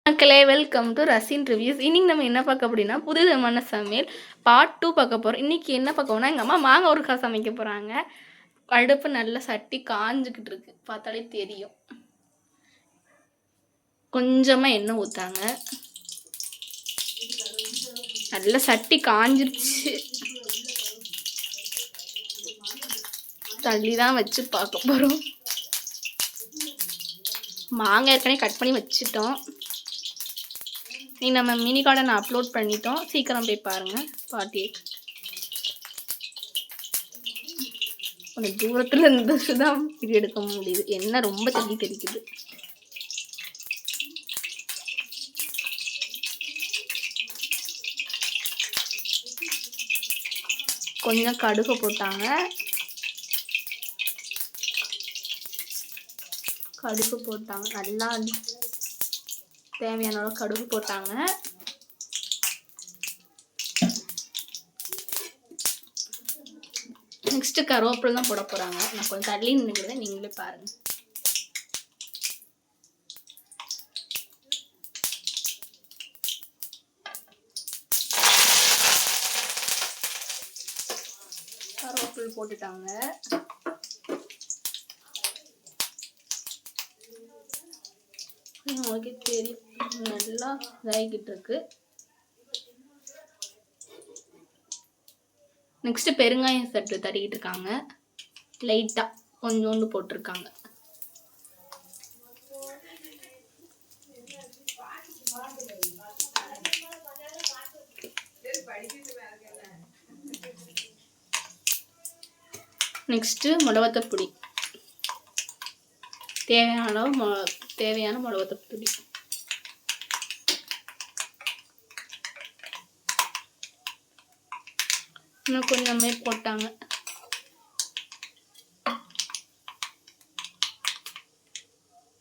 மக்களே, welcome to ரசின் reviews. இன்னைக்கு நம்ம என்ன பார்க்க அப்படின்னா புதுவிதமான சமையல் பார்ட் 2 பார்க்க போகிறோம். இன்னைக்கு என்ன பார்க்க போனால் எங்கள் அம்மா மாங்காய் ஊறுகாய் சமைக்க போகிறாங்க. அடுப்பு நல்ல சட்டி காஞ்சிக்கிட்டு இருக்கு, பார்த்தாலே தெரியும். கொஞ்சமாக எண்ணெய் ஊற்றாங்க. நல்ல சட்டி காஞ்சிருச்சு. தள்ளி தான் வச்சு பார்க்க போகிறோம். மாங்காய் ஏற்கனவே கட் பண்ணி வச்சுட்டோம். நீ நம்ம மினி கார்டன் அப்லோட் பண்ணிட்டோம், சீக்கிரம் போய் பாருங்கள். பாட்டி கொஞ்சம் தூரத்தில் இருந்து தான் வீடியோ எடுக்க முடியுது, என்ன ரொம்ப தள்ளி தெரிக்குது. கொஞ்சம் கடுகு போட்டாங்க. நல்லா தேவையான அளவு கடுகு போட்டாங்க. நெக்ஸ்ட் கருவேப்பிலை தான் போட போறாங்க. நான் கொஞ்சம் தள்ளி நின்னுக்கிறேன், நீங்களே பாருங்க. கருவேப்பிலை போட்டுட்டாங்க. உங்களுக்கு தெரியும், நல்லா இதாகிட்டு இருக்கு. நெக்ஸ்ட் பெருங்காயம் சட்டு தட்டிக்கிட்டு இருக்காங்க. லைட்டா கொஞ்சோண்டு போட்டிருக்காங்க. நெக்ஸ்ட் மிளகாத்தூள், தேவையான மிளகாத்தூள். இன்னும் கொஞ்சமே போட்டாங்க.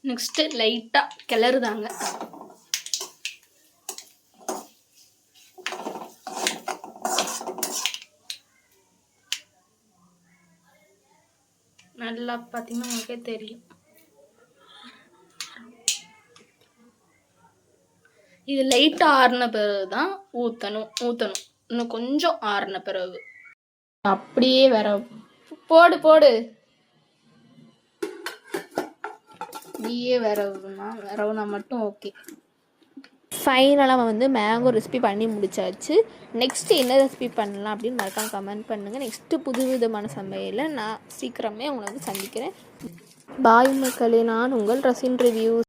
நெக்ஸ்ட் லைட்டா கிளறுதாங்க. நல்லா பார்த்தீங்கன்னா உங்களுக்கே தெரியும். இது லைட்டா ஆறின பிறகு தான் ஊற்றணும். இன்னும் கொஞ்சம் ஆறின பிறகு அப்படியே போடு நீயே வரவுனா மட்டும் ஓகே. ஃபைனலாக மேங்கோ ரெசிபி பண்ணி முடிச்சாச்சு. நெக்ஸ்ட்டு என்ன ரெசிபி பண்ணலாம் அப்படின்னு மறக்காம கமெண்ட் பண்ணுங்கள். நெக்ஸ்ட்டு புதுவிதமான சமையலை நான் சீக்கிரமே உங்களை சந்திக்கிறேன். பாய் மக்களே, நான் உங்கள் ரசின் ரிவ்யூஸ்.